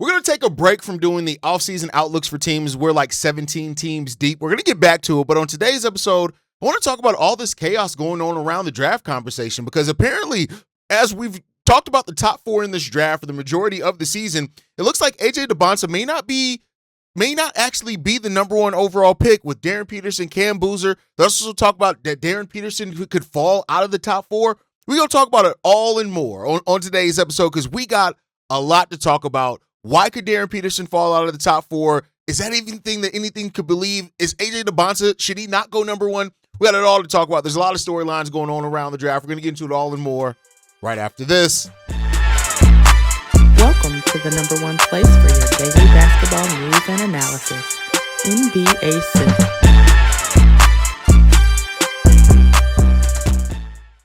We're going to take a break from doing the offseason outlooks for teams. We're like 17 teams deep. We're going to get back to it. But on today's episode, I want to talk about all this chaos going on around the draft conversation, because apparently, as we've talked about the top four in this draft for the majority of the season, it looks like AJ Dybantsa may not actually be the number one overall pick with Darryn Peterson, Cam Boozer. Let's also talk about that Darryn Peterson could fall out of the top four. We're going to talk about it all and more on today's episode, because we got a lot to talk about. Why could Darryn Peterson fall out of the top four? Is that even thing that anything could believe? Is AJ Dybantsa, should he not go number one? We got it all to talk about. There's a lot of storylines going on around the draft. We're going to get into it all and more right after this. Welcome to the number one place for your daily basketball news and analysis, NBA Central.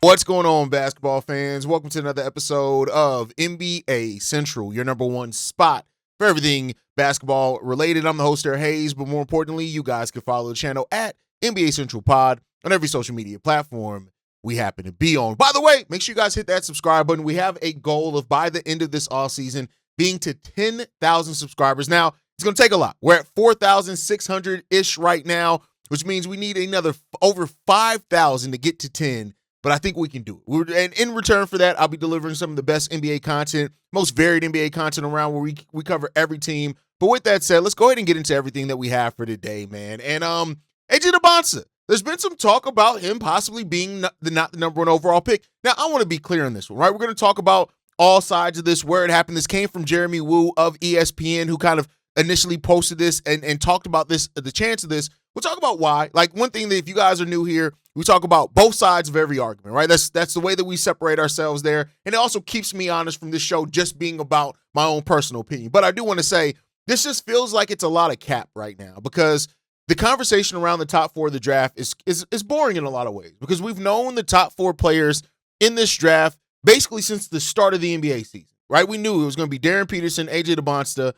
What's going on, basketball fans? Welcome to another episode of NBA Central, your number one spot for everything basketball related. I'm the host there, Haize, but more importantly, you guys can follow the channel at NBA Central Pod on every social media platform we happen to be on. By the way, make sure you guys hit that subscribe button. We have a goal of, by the end of this offseason, being to 10,000 subscribers. Now, it's going to take a lot. We're at 4,600-ish right now, which means we need another over 5,000 to get to 10. But I think we can do it. And in return for that, I'll be delivering some of the best NBA content, most varied NBA content around, where we cover every team. But with that said, let's go ahead and get into everything that we have for today, man. And AJ Dybantsa, there's been some talk about him possibly being not the number one overall pick. Now, I want to be clear on this one, right? We're going to talk about all sides of this, where it happened. This came from Jeremy Woo of ESPN, who kind of initially posted this and talked about this, the chance of this. We'll talk about why. Like, one thing that, if you guys are new here, we talk about both sides of every argument, right? That's the way that we separate ourselves there. And it also keeps me honest from this show just being about my own personal opinion. But I do want to say, this just feels like it's a lot of cap right now, because the conversation around the top four of the draft is boring in a lot of ways, because we've known the top four players in this draft basically since the start of the NBA season, right? We knew it was going to be Darryn Peterson, AJ Dybantsa,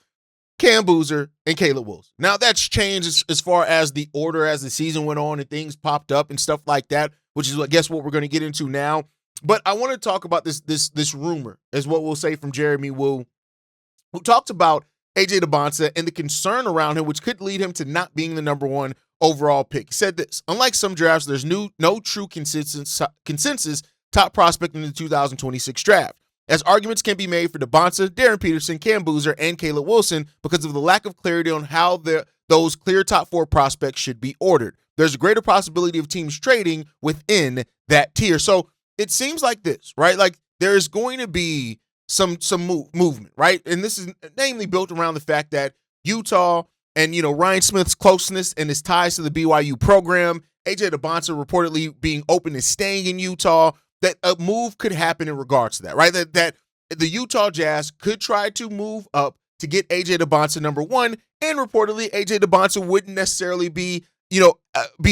Cam Boozer, and Caleb Wilson. Now, that's changed as far as the order as the season went on and things popped up and stuff like that, which is, I guess, what we're going to get into now. But I want to talk about this rumor, is what we'll say, from Jeremy Woo, who talked about AJ Dybantsa and the concern around him, which could lead him to not being the number one overall pick. He said this: unlike some drafts, there's no true consensus top prospect in the 2026 draft, as arguments can be made for Dybantsa, Darryn Peterson, Cam Boozer, and Caleb Wilson because of the lack of clarity on how those clear top four prospects should be ordered. There's a greater possibility of teams trading within that tier. So it seems like this, right? Like, there is going to be some movement, right? And this is namely built around the fact that Utah and, Ryan Smith's closeness and his ties to the BYU program, AJ Dybantsa reportedly being open to staying in Utah, that a move could happen in regards to that, right? That the Utah Jazz could try to move up to get AJ Dybantsa number one, and reportedly AJ Dybantsa wouldn't necessarily be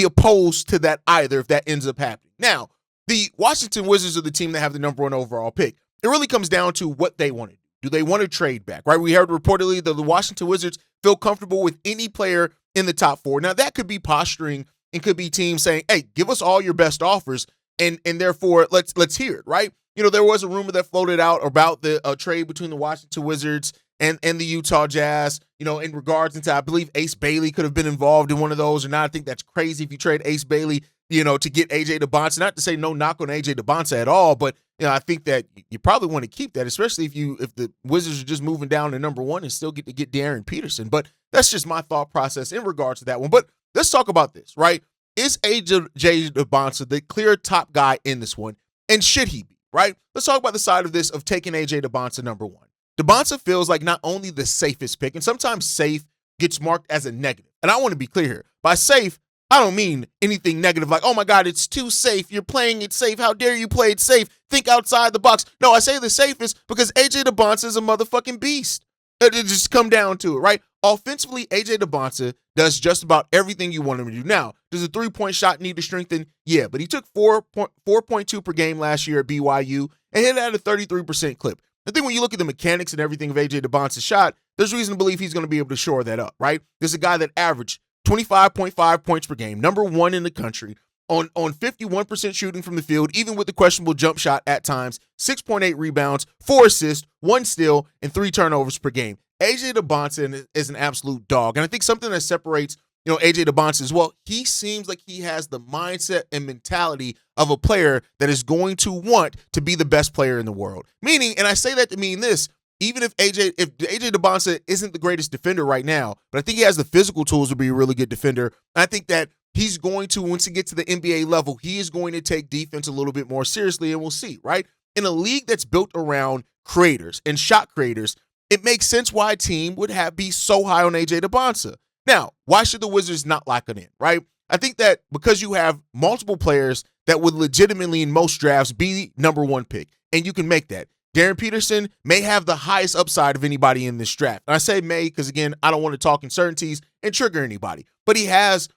opposed to that either if that ends up happening. Now, the Washington Wizards are the team that have the number one overall pick. It really comes down to what they want to do. Do they want to trade back, right? We heard reportedly that the Washington Wizards feel comfortable with any player in the top four. Now, that could be posturing and could be teams saying, hey, give us all your best offers, and therefore let's hear it, right? There was a rumor that floated out about the trade between the Washington Wizards and the Utah Jazz, in regards into, I believe Ace Bailey could have been involved in one of those or not. I think that's crazy if you trade Ace Bailey, to get AJ Dybantsa. Not to say no knock on AJ Dybantsa at all, but I think that you probably want to keep that, especially if the Wizards are just moving down to number one and still get to get Darryn Peterson. But that's just my thought process in regards to that one. But let's talk about this, right? Is AJ Dybantsa the clear top guy in this one? And should he be, right? Let's talk about the side of this of taking AJ Dybantsa number one. Dybantsa feels like not only the safest pick, and sometimes safe gets marked as a negative. And I want to be clear here. By safe, I don't mean anything negative like, oh my God, it's too safe. You're playing it safe. How dare you play it safe? Think outside the box. No, I say the safest because AJ Dybantsa is a motherfucking beast. It just come down to it, right? Offensively, AJ Dybantsa does just about everything you want him to do. Now, does a three-point shot need to strengthen? Yeah, but he took 4.2 per game last year at BYU and hit it at a 33% clip. I think when you look at the mechanics and everything of AJ Dybantsa's shot, there's reason to believe he's going to be able to shore that up, right? There's a guy that averaged 25.5 points per game, number one in the country, on 51% shooting from the field, even with the questionable jump shot at times, 6.8 rebounds, 4 assists, 1 steal, and 3 turnovers per game. AJ Dybantsa is an absolute dog. And I think something that separates, AJ Dybantsa as well, he seems like he has the mindset and mentality of a player that is going to want to be the best player in the world. Meaning, and I say that to mean this, even if AJ Dybantsa isn't the greatest defender right now, but I think he has the physical tools to be a really good defender. I think that he's going to, once he gets to the NBA level, he is going to take defense a little bit more seriously, and we'll see, right? In a league that's built around creators and shot creators, it makes sense why a team would be so high on AJ Dybantsa. Now, why should the Wizards not lock it in, right? I think that because you have multiple players that would legitimately in most drafts be number one pick, and you can make that. Darryn Peterson may have the highest upside of anybody in this draft. And I say may because, again, I don't want to talk uncertainties and trigger anybody. But he has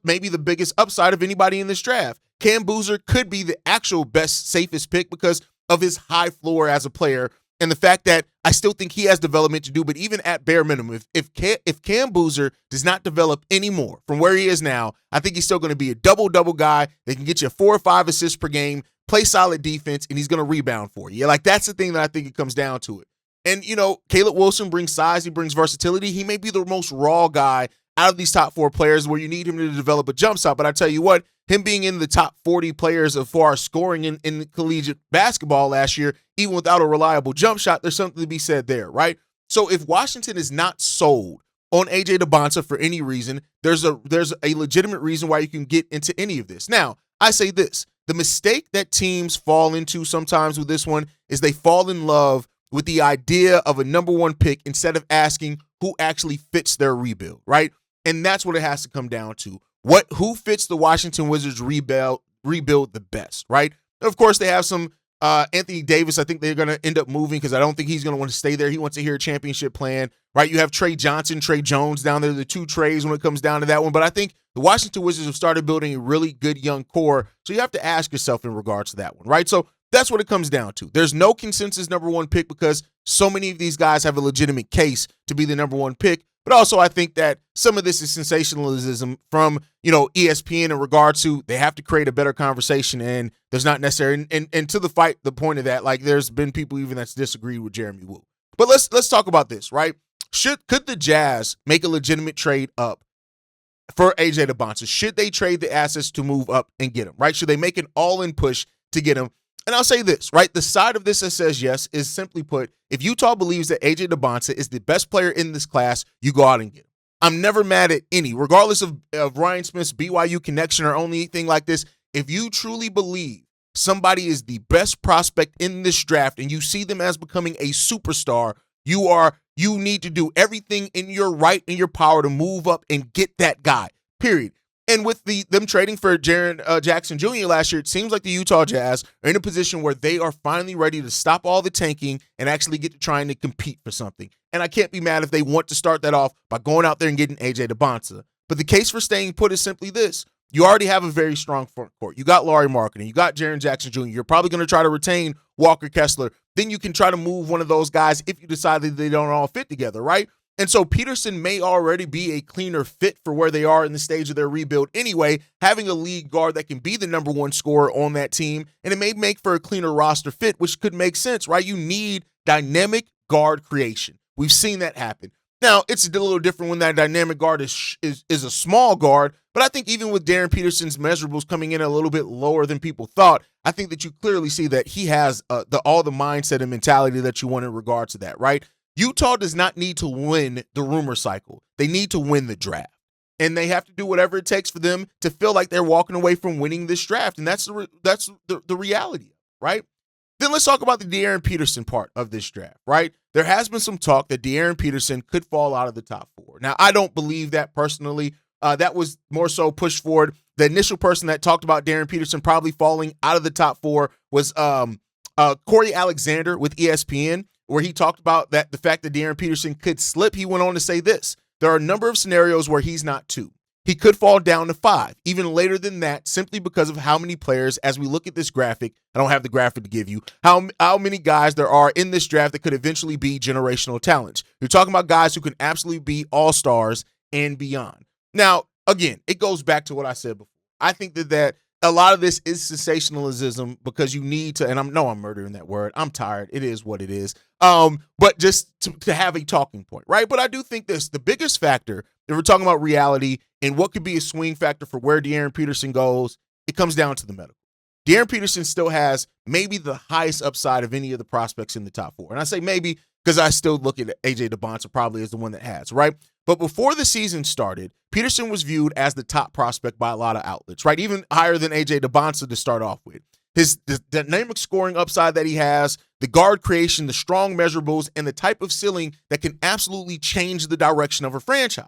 maybe the biggest upside of anybody in this draft. Cam Boozer could be the actual best, safest pick because of his high floor as a player and the fact that I still think he has development to do. But even at bare minimum, if Cam Boozer does not develop anymore from where he is now, I think he's still going to be a double-double guy that can get you 4 or 5 assists per game, play solid defense, and he's going to rebound for you. Like, that's the thing that I think it comes down to it. And, Caleb Wilson brings size. He brings versatility. He may be the most raw guy out of these top 4 players where you need him to develop a jump shot. But I tell you what, him being in the top 40 players as far as scoring in collegiate basketball last year, even without a reliable jump shot, there's something to be said there, right? So if Washington is not sold on AJ Dybantsa for any reason, there's a legitimate reason why you can get into any of this. Now, I say this. The mistake that teams fall into sometimes with this one is they fall in love with the idea of a number one pick instead of asking who actually fits their rebuild, right? And that's what it has to come down to. Who fits the Washington Wizards rebuild the best, right? Of course, they have some Anthony Davis. I think they're going to end up moving because I don't think he's going to want to stay there. He wants to hear a championship plan, right? You have Trey Johnson, Trey Jones down there, the 2 Treys when it comes down to that one. But I think the Washington Wizards have started building a really good young core. So you have to ask yourself in regards to that one, right? So that's what it comes down to. There's no consensus number one pick because so many of these guys have a legitimate case to be the number one pick. But also I think that some of this is sensationalism from, ESPN in regard to they have to create a better conversation and there's not necessarily, and to the point of that, like there's been people even that's disagreed with Jeremy Woo. But let's talk about this, right? Could the Jazz make a legitimate trade up for AJ Dybantsa? Should they trade the assets to move up and get him, right? Should they make an all-in push to get him? And I'll say this, right? The side of this that says yes is simply put, if Utah believes that AJ Dybantsa is the best player in this class, you go out and get him. I'm never mad at any, regardless of Ryan Smith's BYU connection or anything like this. If you truly believe somebody is the best prospect in this draft and you see them as becoming a superstar, you need to do everything in your right and your power to move up and get that guy, period. And with them trading for Jaren Jackson Jr. last year, it seems like the Utah Jazz are in a position where they are finally ready to stop all the tanking and actually get to trying to compete for something. And I can't be mad if they want to start that off by going out there and getting AJ Dybantsa. But the case for staying put is simply this. You already have a very strong front court. You got Lauri Markkanen. You got Jaren Jackson Jr. You're probably going to try to retain Walker Kessler. Then you can try to move one of those guys if you decide that they don't all fit together, right? And so Peterson may already be a cleaner fit for where they are in the stage of their rebuild anyway, having a lead guard that can be the number one scorer on that team, and it may make for a cleaner roster fit, which could make sense, right? You need dynamic guard creation. We've seen that happen. Now, it's a little different when that dynamic guard is a small guard, but I think even with Darryn Peterson's measurables coming in a little bit lower than people thought, I think that you clearly see that he has all the mindset and mentality that you want in regard to that, right? Utah does not need to win the rumor cycle. They need to win the draft. And they have to do whatever it takes for them to feel like they're walking away from winning this draft. And that's the reality, right? Then let's talk about the Darryn Peterson part of this draft, right? There has been some talk that Darryn Peterson could fall out of the top 4. Now, I don't believe that personally. That was more so pushed forward. The initial person that talked about Darryn Peterson probably falling out of the top 4 was Corey Alexander with ESPN, where he talked about the fact that Darryn Peterson could slip. He went on to say this. There are a number of scenarios where he's not 2. He could fall down to 5, even later than that, simply because of how many players, as we look at this graphic, I don't have the graphic to give you, how many guys there are in this draft that could eventually be generational talents. You're talking about guys who can absolutely be all-stars and beyond. Now, again, it goes back to what I said before. I think that a lot of this is sensationalism because you need to, and I'm murdering that word. I'm tired. It is what it is. But just to have a talking point, right? But I do think the biggest factor, if we're talking about reality and what could be a swing factor for where Darryn Peterson goes, it comes down to the medical. Darryn Peterson still has maybe the highest upside of any of the prospects in the top 4. And I say maybe because I still look at AJ Dybantsa probably as the one that has, right? But before the season started, Peterson was viewed as the top prospect by a lot of outlets, right? Even higher than AJ Dybantsa to start off with. The dynamic scoring upside that he has, the guard creation, the strong measurables, and the type of ceiling that can absolutely change the direction of a franchise.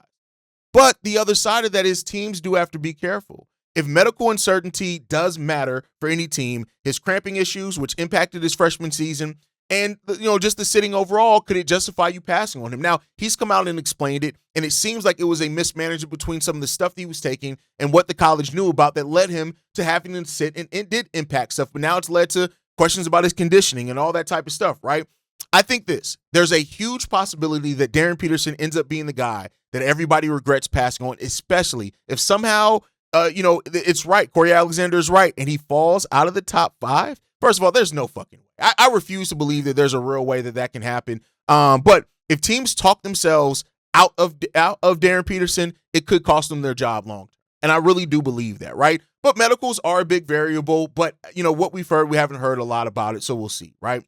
But the other side of that is teams do have to be careful. If medical uncertainty does matter for any team, his cramping issues, which impacted his freshman season, and just the sitting overall, could it justify you passing on him? Now, he's come out and explained it, and it seems like it was a mismanagement between some of the stuff that he was taking and what the college knew about that led him to having to sit, and it did impact stuff, but now it's led to questions about his conditioning and all that type of stuff, right? I think there's a huge possibility that Darryn Peterson ends up being the guy that everybody regrets passing on, especially if somehow it's right. Corey Alexander is right. And he falls out of the top 5. First of all, there's no fucking way. I refuse to believe that there's a real way that can happen. But if teams talk themselves out of Darryn Peterson, it could cost them their job long term. And I really do believe that, right? But medicals are a big variable. But, what we've heard, we haven't heard a lot about it. So we'll see, right?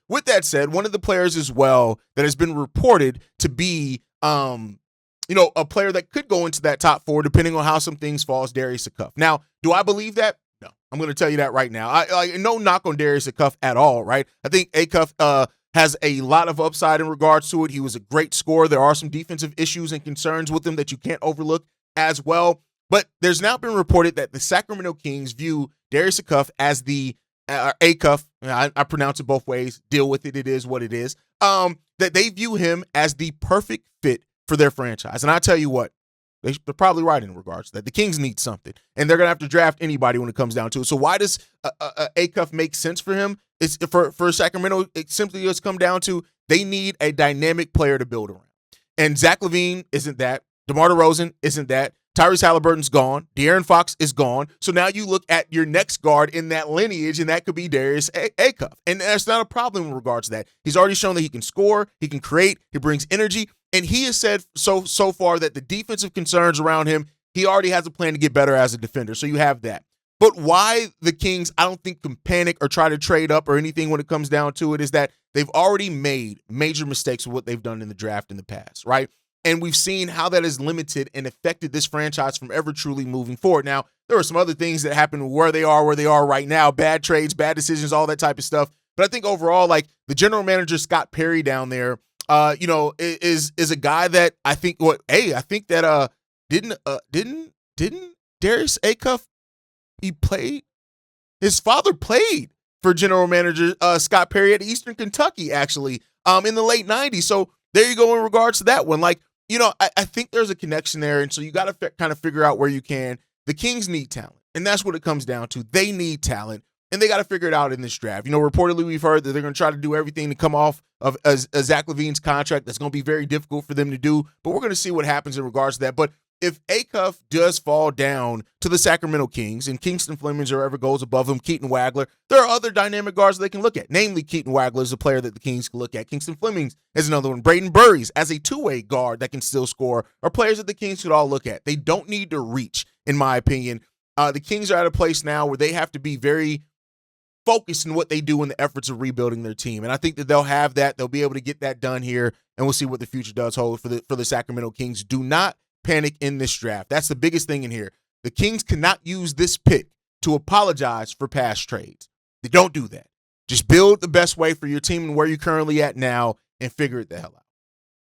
With that said, one of the players as well that has been reported to be a player that could go into that top 4, depending on how some things fall, is Darius Acuff. Now, do I believe that? No. I'm going to tell you that right now. I no knock on Darius Acuff at all, right? I think Acuff has a lot of upside in regards to it. He was a great scorer. There are some defensive issues and concerns with him that you can't overlook as well. But there's now been reported that the Sacramento Kings view Darius Acuff as the Acuff. I pronounce it both ways. Deal with it. It is what it is. That they view him as the perfect fit for their franchise. And I tell you what, they're probably right in regards to that. The Kings need something, and they're going to have to draft anybody when it comes down to it. So why does Acuff make sense for him? It's for Sacramento, it simply just come down to they need a dynamic player to build around. And Zach LaVine isn't that. DeMar DeRozan isn't that. Tyrese Haliburton's gone. De'Aaron Fox is gone. So now you look at your next guard in that lineage, and that could be Darius Acuff. And that's not a problem in regards to that. He's already shown that he can score, he can create, he brings energy, and he has said so far that the defensive concerns around him, he already has a plan to get better as a defender. So you have that. But why the Kings, I don't think, can panic or try to trade up or anything when it comes down to it, is that they've already made major mistakes with what they've done in the draft in the past, right? And we've seen how that has limited and affected this franchise from ever truly moving forward. Now, there are some other things that happen where they are right now, bad trades, bad decisions, all that type of stuff. But I think overall, like the general manager, Scott Perry down there, is a guy that I think didn't Darius Acuff, he played, his father played for general manager Scott Perry at Eastern Kentucky, actually, in the late 90s. So there you go in regards to that one. Like, I think there's a connection there. And so you got to kind of figure out where you can. The Kings need talent. And that's what it comes down to. They need talent. And they got to figure it out in this draft. Reportedly, we've heard that they're going to try to do everything to come off of a Zach LaVine's contract. That's going to be very difficult for them to do. But we're going to see what happens in regards to that. But if Acuff does fall down to the Sacramento Kings and Kingston Flemings or ever goes above him, Keaton Wagler, there are other dynamic guards they can look at. Namely, Keaton Wagler is a player that the Kings can look at. Kingston Flemings is another one. Braden Burries as a two-way guard that can still score are players that the Kings could all look at. They don't need to reach, in my opinion. The Kings are at a place now where they have to be very focused in what they do in the efforts of rebuilding their team. And I think that they'll have that. They'll be able to get that done here, and we'll see what the future does hold for the Sacramento Kings. Do not panic in this draft. That's the biggest thing in here. The Kings cannot use this pick to apologize for past trades. They don't do that. Just build the best way for your team and where you're currently at now and figure it the hell out.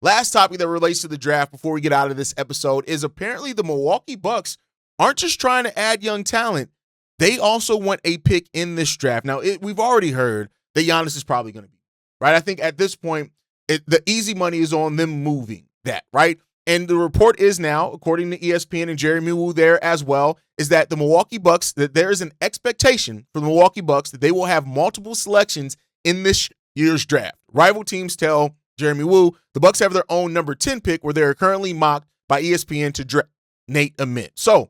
Last topic that relates to the draft before we get out of this episode is apparently the Milwaukee Bucks aren't just trying to add young talent. They also want a pick in this draft. Now, we've already heard that Giannis is probably going to be, right? I think at this point, the easy money is on them moving that, right? And the report is now, according to ESPN and Jeremy Woo there as well, is that the Milwaukee Bucks, that there is an expectation for the Milwaukee Bucks that they will have multiple selections in this year's draft. Rival teams tell Jeremy Woo the Bucks have their own number 10 pick where they are currently mocked by ESPN to draft Nate Amit. So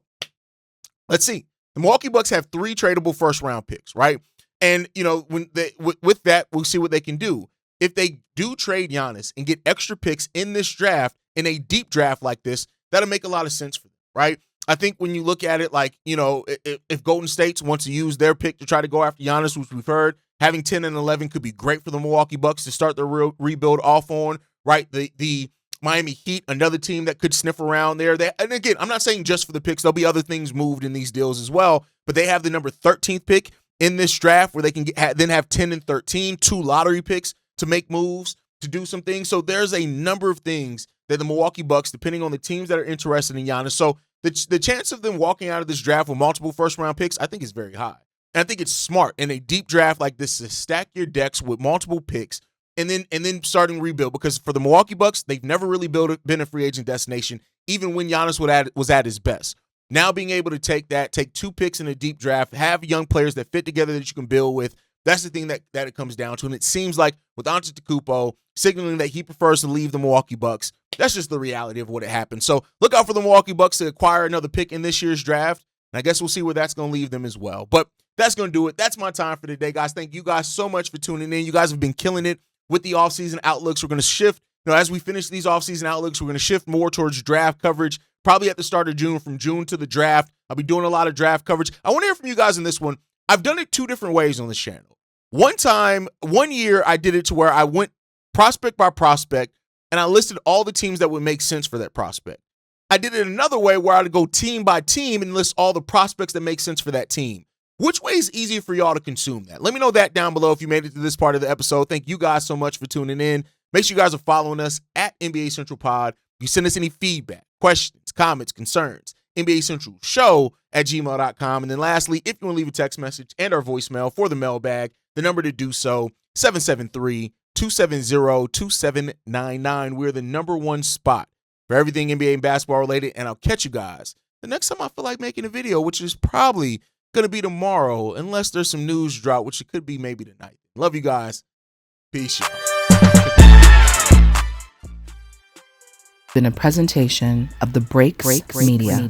let's see. The Milwaukee Bucks have 3 tradable first-round picks, right? And, when with that, we'll see what they can do. If they do trade Giannis and get extra picks in this draft, in a deep draft like this, that'll make a lot of sense for them, right? I think when you look at it like, if Golden State wants to use their pick to try to go after Giannis, which we've heard, having 10 and 11 could be great for the Milwaukee Bucks to start their rebuild off on, right? The Miami Heat, another team that could sniff around there. And again, I'm not saying just for the picks. There'll be other things moved in these deals as well, but they have the number 13th pick in this draft where they can then have 10 and 13, 2 lottery picks to make moves, to do some things. So there's a number of things that the Milwaukee Bucks, depending on the teams that are interested in Giannis. So the chance of them walking out of this draft with multiple first-round picks, I think is very high. And I think it's smart in a deep draft like this to stack your decks with multiple picks and then starting rebuild, because for the Milwaukee Bucks, they've never really been a free agent destination, even when Giannis was at his best. Now being able to take 2 picks in a deep draft, have young players that fit together that you can build with, that's the thing that it comes down to. And it seems like with Antetokounmpo signaling that he prefers to leave the Milwaukee Bucks, that's just the reality of what happened. So look out for the Milwaukee Bucks to acquire another pick in this year's draft. And I guess we'll see where that's going to leave them as well. But that's going to do it. That's my time for today, guys. Thank you guys so much for tuning in. You guys have been killing it with the offseason outlooks. We're going to shift, as we finish these offseason outlooks, we're going to shift more towards draft coverage, probably at the start of June, from June to the draft. I'll be doing a lot of draft coverage. I want to hear from you guys on this one. I've done it 2 different ways on this channel. One year, I did it to where I went prospect by prospect, and I listed all the teams that would make sense for that prospect. I did it another way where I'd go team by team and list all the prospects that make sense for that team. Which way is easier for y'all to consume that? Let me know that down below if you made it to this part of the episode. Thank you guys so much for tuning in. Make sure you guys are following us at NBA Central Pod. You send us any feedback, questions, comments, concerns, NBA Central Show at gmail.com. And then lastly, if you want to leave a text message and our voicemail for the mailbag, the number to do so, 773-270-2799. We're the number 1 spot for everything NBA and basketball related. And I'll catch you guys the next time I feel like making a video, which is probably going to be tomorrow, unless there's some news drop, which it could be maybe tonight. Love you guys. Peace, y'all. Been a presentation of the Breaks Media.